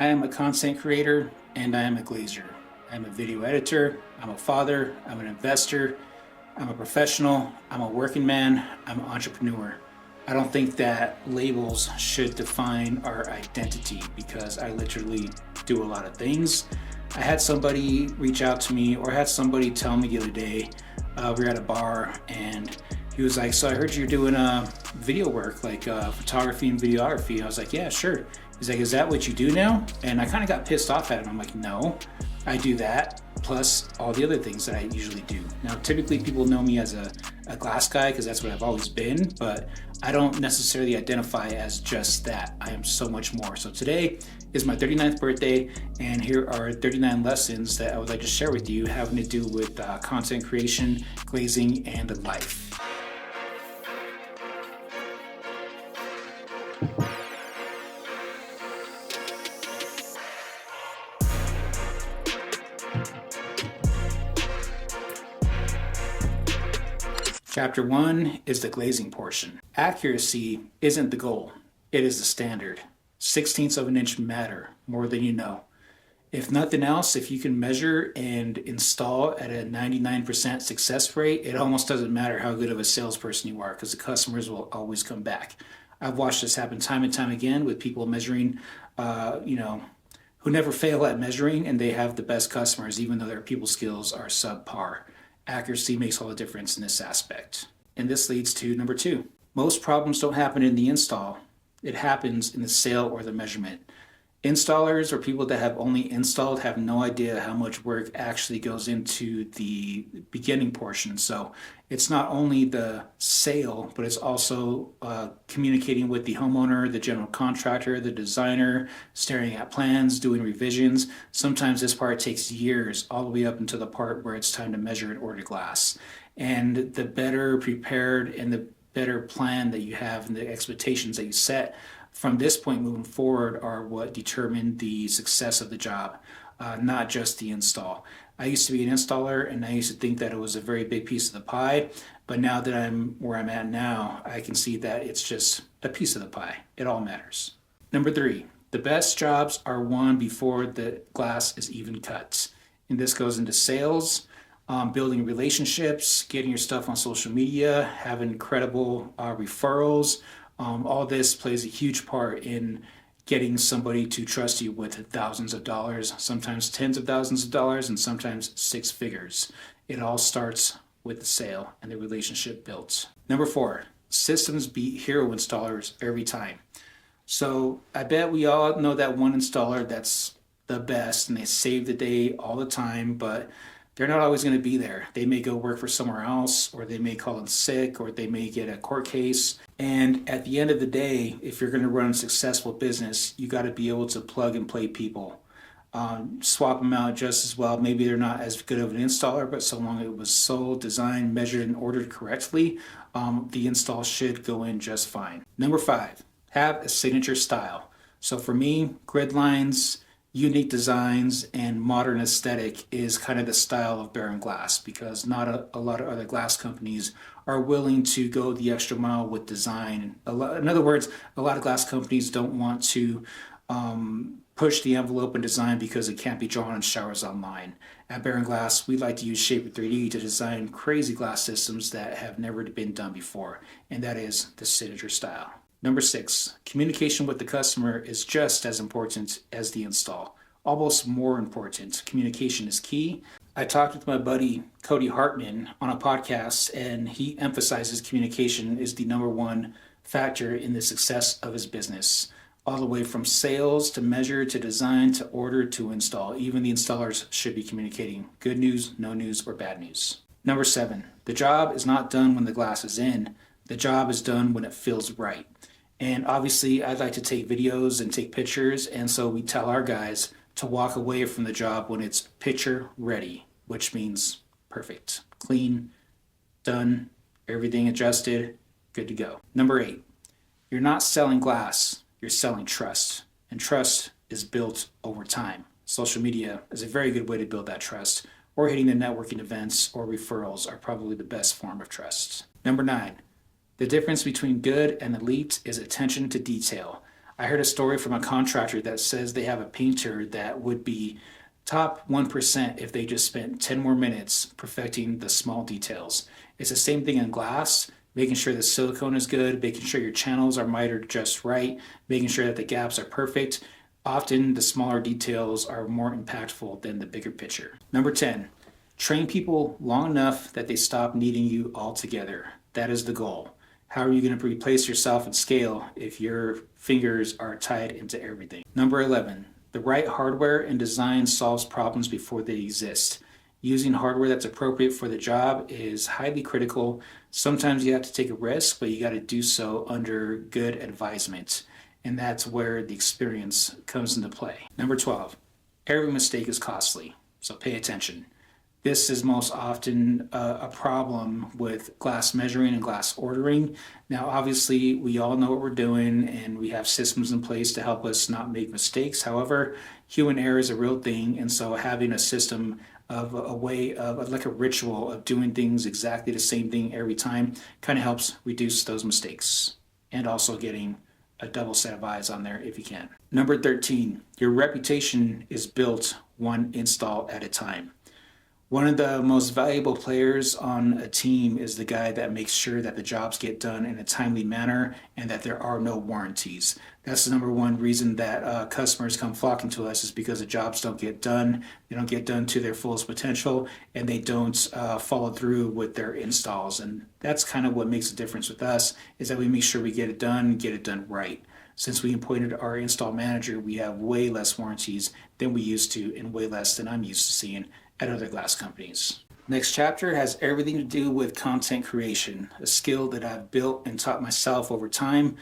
I am a content creator and I am a glazier. I'm a video editor, I'm a father, I'm an investor, I'm a professional, I'm a working man, I'm an entrepreneur. I don't think that labels should define our identity because I literally do a lot of things. I had somebody reach out to me, or I had somebody tell me the other day, we were at a bar and he was like, so I heard you're doing video work, like photography and videography. And I was like, yeah, sure. He's like, is that what you do now? And I kind of got pissed off at him. I'm like, no, I do that plus all the other things that I usually do. Now, typically people know me as a glass guy because that's what I've always been, but I don't necessarily identify as just that. I am so much more. So today is my 39th birthday, and here are 39 lessons that I would like to share with you having to do with content creation, glazing, and life. Chapter 1 is the glazing portion. Accuracy isn't the goal, it is the standard. 16ths of an inch matter more than you know. If nothing else, if you can measure and install at a 99% success rate, it almost doesn't matter how good of a salesperson you are because the customers will always come back. I've watched this happen time and time again with people measuring, who never fail at measuring, and they have the best customers even though their people skills are subpar. Accuracy makes all the difference in this aspect. And this leads to number 2. Most problems don't happen in the install. It happens in the sale or the measurement. Installers or people that have only installed have no idea how much work actually goes into the beginning portion. So it's not only the sale, but it's also communicating with the homeowner, the general contractor, the designer, staring at plans, doing revisions. Sometimes this part takes years, all the way up until the part where it's time to measure and order glass. And the better prepared and the better plan that you have and the expectations that you set from this point moving forward are what determine the success of the job, not just the install. I used to be an installer and I used to think that it was a very big piece of the pie, but now that I'm where I'm at now, I can see that it's just a piece of the pie. It all matters. Number 3, the best jobs are won before the glass is even cut. And this goes into sales, building relationships, getting your stuff on social media, having credible referrals. All this plays a huge part in getting somebody to trust you with thousands of dollars, sometimes tens of thousands of dollars, and sometimes 6 figures. It all starts with the sale and the relationship built. Number 4, systems beat hero installers every time. So I bet we all know that one installer that's the best and they save the day all the time, but they're not always going to be there. They may go work for somewhere else, or they may call in sick, or they may get a court case. And at the end of the day, if you're going to run a successful business, you got to be able to plug and play people. Swap them out just as well. Maybe they're not as good of an installer, but so long it was sold, designed, measured, and ordered correctly, the install should go in just fine. Number 5, have a signature style. So for me, grid lines, unique designs, and modern aesthetic is kind of the style of Baron Glass, because not a lot of other glass companies are willing to go the extra mile with design. In other words, a lot of glass companies don't want to push the envelope in design because it can't be drawn in showers online. At Baron Glass, we like to use Shaper 3D to design crazy glass systems that have never been done before, and that is the signature style. Number 6, communication with the customer is just as important as the install. Almost more important. Communication is key. I talked with my buddy Cody Hartman on a podcast, and he emphasizes communication is the number 1 factor in the success of his business. All the way from sales to measure to design to order to install. Even the installers should be communicating. Good news, no news, or bad news. Number 7, the job is not done when the glass is in. The job is done when it feels right. And obviously, I'd like to take videos and take pictures, and so we tell our guys to walk away from the job when it's picture ready, which means perfect, clean, done, everything adjusted, good to go. Number 8, you're not selling glass, you're selling trust, and trust is built over time. Social media is a very good way to build that trust, or hitting the networking events or referrals are probably the best form of trust. Number 9, the difference between good and elite is attention to detail. I heard a story from a contractor that says they have a painter that would be top 1% if they just spent 10 more minutes perfecting the small details. It's the same thing in glass, making sure the silicone is good, making sure your channels are mitered just right, making sure that the gaps are perfect. Often the smaller details are more impactful than the bigger picture. Number 10, train people long enough that they stop needing you altogether. That is the goal. How are you going to replace yourself at scale if your fingers are tied into everything? Number 11, the right hardware and design solves problems before they exist. Using hardware that's appropriate for the job is highly critical. Sometimes you have to take a risk, but you got to do so under good advisement. And that's where the experience comes into play. Number 12, every mistake is costly, so pay attention. This is most often a problem with glass measuring and glass ordering. Now, obviously, we all know what we're doing and we have systems in place to help us not make mistakes. However, human error is a real thing, and so having a system of a way of like a ritual of doing things exactly the same thing every time kind of helps reduce those mistakes, and also getting a double set of eyes on there if you can. Number 13, your reputation is built one install at a time. One of the most valuable players on a team is the guy that makes sure that the jobs get done in a timely manner and that there are no warranties. That's the number one reason that customers come flocking to us, is because the jobs don't get done. They don't get done to their fullest potential, and they don't follow through with their installs. And that's kind of what makes a difference with us, is that we make sure we get it done right. Since we appointed our install manager, we have way less warranties than we used to, and way less than I'm used to seeing at other glass companies. Next chapter has everything to do with content creation, a skill that I've built and taught myself over time,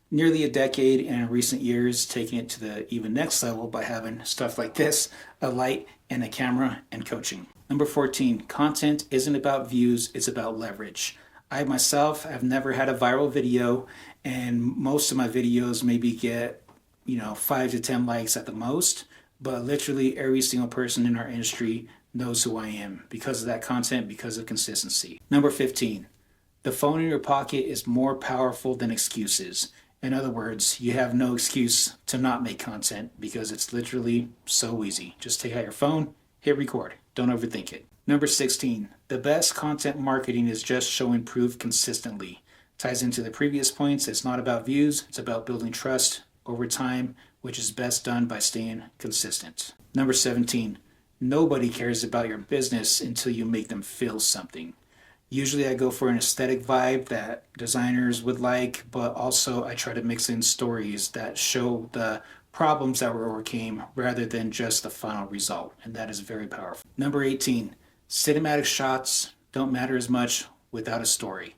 nearly a decade, and in recent years taking it to the even next level by having stuff like this, a light and a camera, and coaching. Number 14, content isn't about views, it's about leverage. I myself have never had a viral video, and most of my videos maybe get 5 to 10 likes at the most, but literally every single person in our industry knows who I am because of that content, because of consistency. Number 15, the phone in your pocket is more powerful than excuses. In other words, you have no excuse to not make content because it's literally so easy. Just take out your phone, hit record. Don't overthink it. Number 16, the best content marketing is just showing proof consistently. Ties into the previous points. It's not about views, it's about building trust over time, which is best done by staying consistent. Number 17, nobody cares about your business until you make them feel something. Usually I go for an aesthetic vibe that designers would like, but also I try to mix in stories that show the problems that were overcame rather than just the final result, and that is very powerful. Number 18, cinematic shots don't matter as much without a story.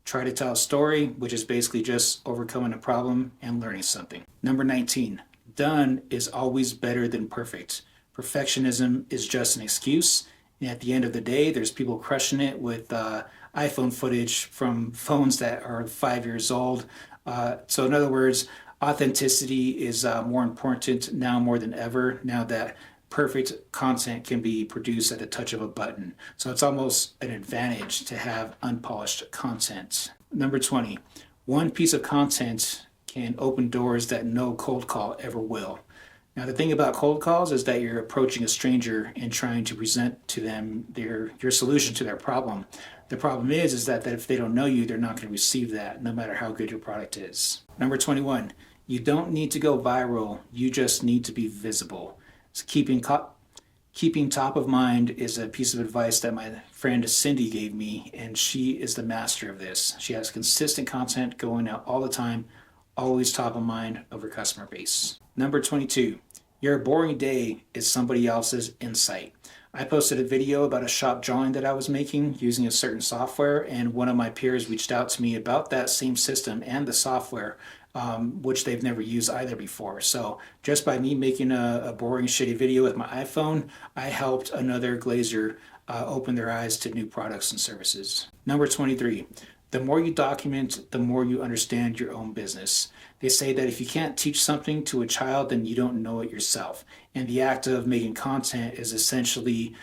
Try to tell a story, which is basically just overcoming a problem and learning something. Number 19, done is always better than perfect. Perfectionism is just an excuse. And at the end of the day, there's people crushing it with iPhone footage from phones that are 5 years old. So in other words, authenticity is more important now more than ever, now that perfect content can be produced at the touch of a button. So it's almost an advantage to have unpolished content. Number 20, one piece of content can open doors that no cold call ever will. Now, the thing about cold calls is that you're approaching a stranger and trying to present to them your solution to their problem. The problem is that if they don't know you, they're not going to receive that, no matter how good your product is. Number 21, you don't need to go viral, you just need to be visible. So keeping top of mind is a piece of advice that my friend Cindy gave me, and she is the master of this. She has consistent content going out all the time, always top of mind of her customer base. Number 22, your boring day is somebody else's insight. I posted a video about a shop drawing that I was making using a certain software, and one of my peers reached out to me about that same system and the software, which they've never used either before. So just by me making a boring, shitty video with my iPhone, I helped another glazier open their eyes to new products and services. Number 23, the more you document, the more you understand your own business. They say that if you can't teach something to a child, then you don't know it yourself. And the act of making content is essentially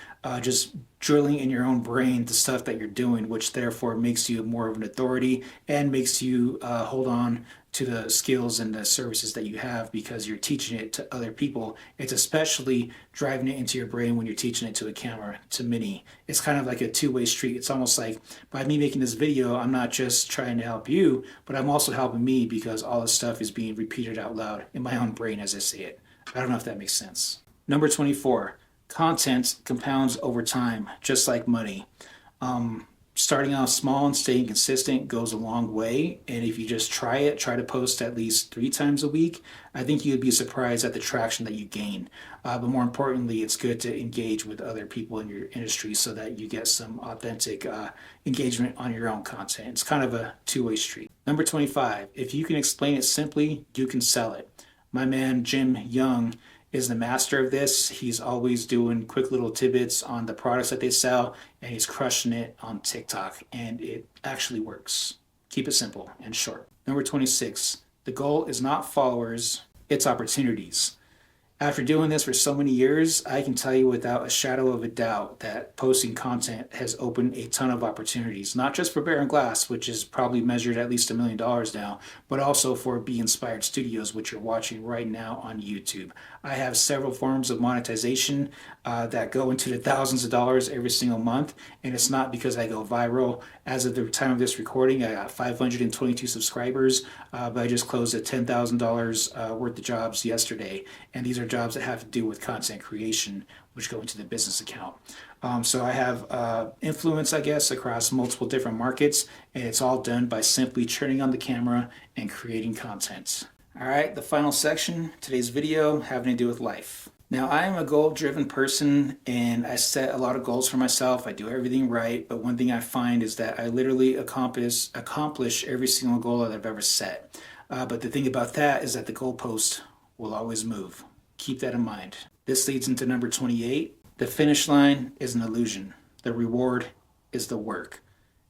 just drilling in your own brain the stuff that you're doing, which therefore makes you more of an authority and makes you hold on to the skills and the services that you have because you're teaching it to other people. It's especially driving it into your brain when you're teaching it to a camera, to many. It's kind of like a two-way street. It's almost like by me making this video, I'm not just trying to help you, but I'm also helping me because all this stuff is being repeated out loud in my own brain as I say it. I don't know if that makes sense. Number 24, content compounds over time, just like money. Starting off small and staying consistent goes a long way. And if you just try to post at least 3 times a week, I think you'd be surprised at the traction that you gain. But more importantly, it's good to engage with other people in your industry so that you get some authentic engagement on your own content. It's kind of a two-way street. Number 25, if you can explain it simply, you can sell it. My man, Jim Young, is the master of this. He's always doing quick little tidbits on the products that they sell, and he's crushing it on TikTok, and it actually works. Keep it simple and short. Number 26, the goal is not followers, it's opportunities. After doing this for so many years, I can tell you without a shadow of a doubt that posting content has opened a ton of opportunities, not just for Bear and Glass, which is probably measured at least $1 million now, but also for Be Inspired Studios, which you're watching right now on YouTube. I have several forms of monetization that go into the thousands of dollars every single month, and it's not because I go viral. As of the time of this recording, I got 522 subscribers, but I just closed at $10,000 worth of jobs yesterday, and these are jobs that have to do with content creation, which go into the business account. So I have influence, I guess, across multiple different markets, and it's all done by simply turning on the camera and creating content. All right, the final section, today's video, having to do with life. Now, I am a goal-driven person, and I set a lot of goals for myself. I do everything right, but one thing I find is that I literally accomplish every single goal that I've ever set. But the thing about that is that the goalpost will always move. Keep that in mind. This leads into number 28. The finish line is an illusion. The reward is the work.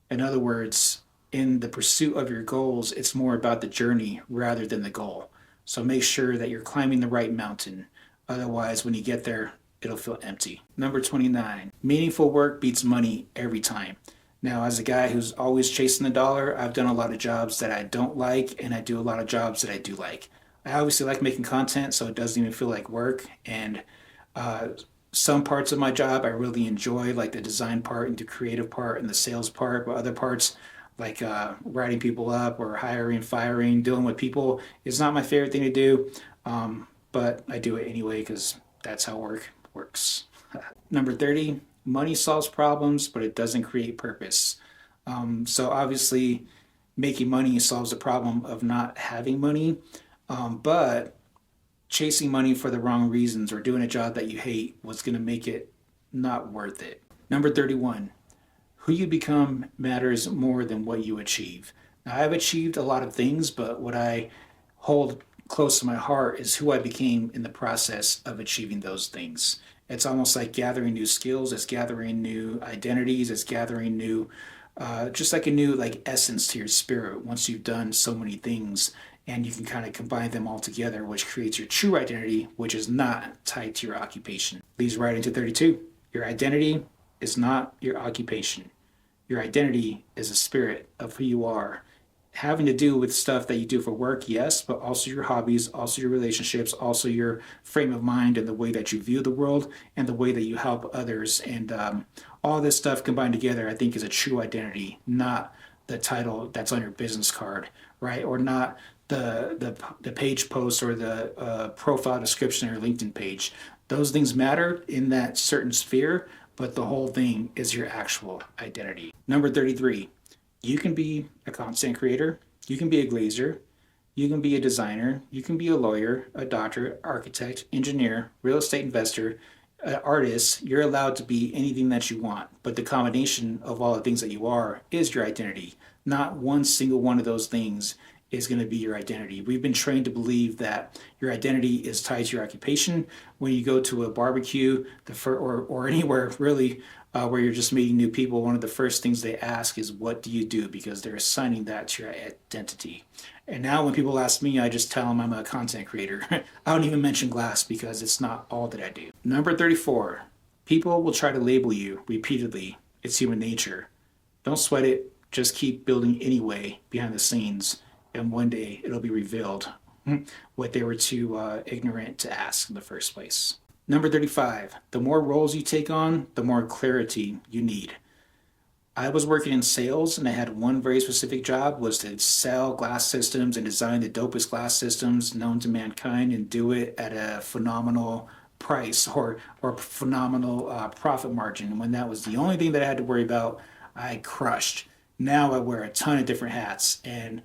In other words, in the pursuit of your goals, it's more about the journey rather than the goal. So make sure that you're climbing the right mountain. Otherwise, when you get there, it'll feel empty. Number 29, meaningful work beats money every time. Now, as a guy who's always chasing the dollar, I've done a lot of jobs that I don't like, and I do a lot of jobs that I do like. I obviously like making content, so it doesn't even feel like work. And some parts of my job I really enjoy, like the design part and the creative part and the sales part, but other parts, like writing people up or hiring, firing, dealing with people, is not my favorite thing to do. But I do it anyway because that's how work works. Number 30, money solves problems, but it doesn't create purpose. So obviously, making money solves the problem of not having money, but chasing money for the wrong reasons or doing a job that you hate was going to make it not worth it. Number 31, who you become matters more than what you achieve. Now, I've achieved a lot of things, but what I hold close to my heart is who I became in the process of achieving those things. It's almost like gathering new skills, it's gathering new identities, it's gathering new, just like a new essence to your spirit once you've done so many things, and you can kind of combine them all together, which creates your true identity, which is not tied to your occupation. Leads right into 32. Your identity is not your occupation. Your identity is a spirit of who you are. Having to do with stuff that you do for work, yes, but also your hobbies, also your relationships, also your frame of mind and the way that you view the world and the way that you help others. And all this stuff combined together, I think, is a true identity, not the title that's on your business card, right? Or not the page post or the profile description or LinkedIn page. Those things matter in that certain sphere, but the whole thing is your actual identity. Number 33. You can be a content creator, you can be a glazier, you can be a designer, you can be a lawyer, a doctor, architect, engineer, real estate investor, artist. You're allowed to be anything that you want, but the combination of all the things that you are is your identity. Not one single one of those things is going to be your identity. We've been trained to believe that your identity is tied to your occupation. When you go to a barbecue or anywhere really where you're just meeting new people, one of the first things they ask is, what do you do? Because they're assigning that to your identity. And now when people ask me, I just tell them I'm a content creator. I don't even mention glass because it's not all that I do. Number 34, People will try to label you repeatedly. It's human nature. Don't sweat it. Just keep building anyway behind the scenes, and one day it'll be revealed what they were too ignorant to ask in the first place. Number 35, the more roles you take on, the more clarity you need. I was working in sales and I had one very specific job, was to sell glass systems and design the dopest glass systems known to mankind and do it at a phenomenal price or phenomenal profit margin. And when that was the only thing that I had to worry about, I crushed. Now I wear a ton of different hats, and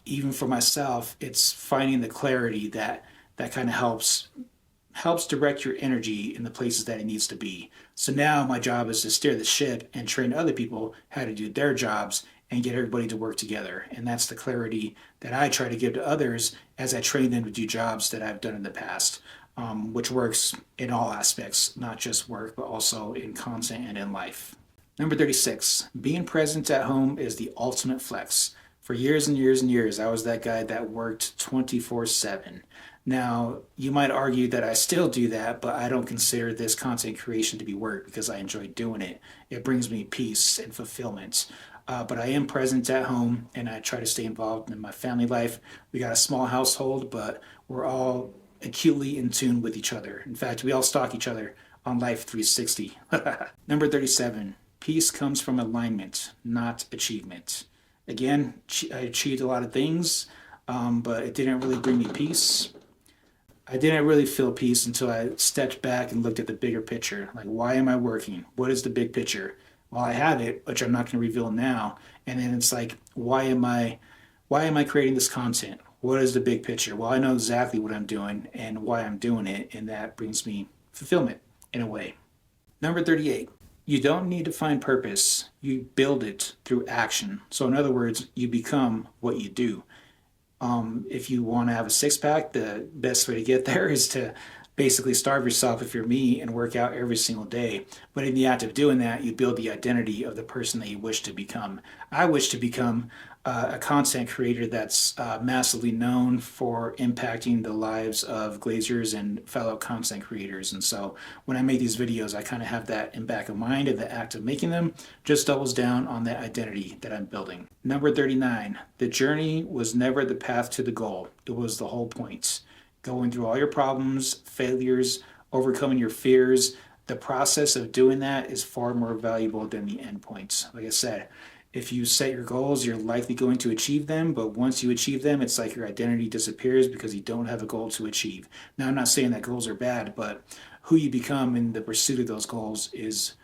even for myself, it's finding the clarity that kind of helps direct your energy in the places that it needs to be. So now my job is to steer the ship and train other people how to do their jobs and get everybody to work together. And that's the clarity that I try to give to others as I train them to do jobs that I've done in the past, which works in all aspects, not just work, but also in content and in life. Number 36, being present at home is the ultimate flex. For years and years and years, I was that guy that worked 24/7. Now, you might argue that I still do that, but I don't consider this content creation to be work because I enjoy doing it. It brings me peace and fulfillment. But I am present at home, and I try to stay involved in my family life. We got a small household, but we're all acutely in tune with each other. In fact, we all stalk each other on Life 360. Number 37, peace comes from alignment, not achievement. Again, I achieved a lot of things, but it didn't really bring me peace. I didn't really feel peace until I stepped back and looked at the bigger picture. Like, why am I working? What is the big picture? Well, I have it, which I'm not going to reveal now. And then it's like, why am I creating this content? What is the big picture? Well, I know exactly what I'm doing and why I'm doing it, and that brings me fulfillment in a way. Number 38. You don't need to find purpose. You build it through action. So in other words, you become what you do. If you want to have a six-pack, the best way to get there is to basically starve yourself, if you're me, and work out every single day. But in the act of doing that, you build the identity of the person that you wish to become. I wish to become a content creator that's massively known for impacting the lives of Glaziers and fellow content creators. And so when I make these videos, I kind of have that in back of mind, and the act of making them just doubles down on that identity that I'm building. Number 39, the journey was never the path to the goal. It was the whole point. Going through all your problems, failures, overcoming your fears, the process of doing that is far more valuable than the end points. Like I said, if you set your goals, you're likely going to achieve them, but once you achieve them, it's like your identity disappears because you don't have a goal to achieve. Now, I'm not saying that goals are bad, but who you become in the pursuit of those goals is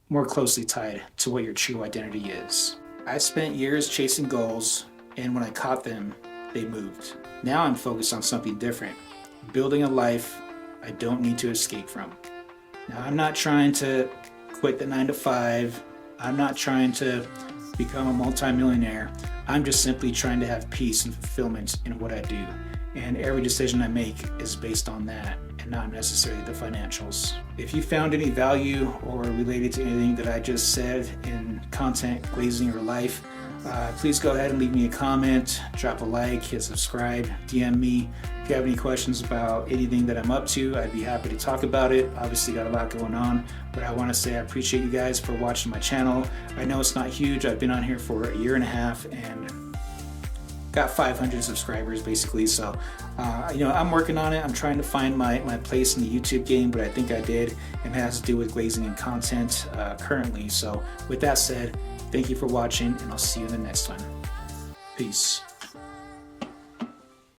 more closely tied to what your true identity is. I spent years chasing goals, and when I caught them, they moved. Now I'm focused on something different, building a life I don't need to escape from. Now, I'm not trying to quit the 9-to-5. I'm not trying to become a multimillionaire. I'm just simply trying to have peace and fulfillment in what I do. And every decision I make is based on that and not necessarily the financials. If you found any value or related to anything that I just said in content, glazing, or life, please go ahead and leave me a comment, drop a like, hit subscribe, DM me. If you have any questions about anything that I'm up to, I'd be happy to talk about it. Obviously got a lot going on, but I want to say I appreciate you guys for watching my channel. I know it's not huge. I've been on here for a year and a half and got 500 subscribers basically. So, I'm working on it. I'm trying to find my place in the YouTube game, but I think I did, and it has to do with glazing and content currently. So with that said, thank you for watching, and I'll see you in the next one. Peace.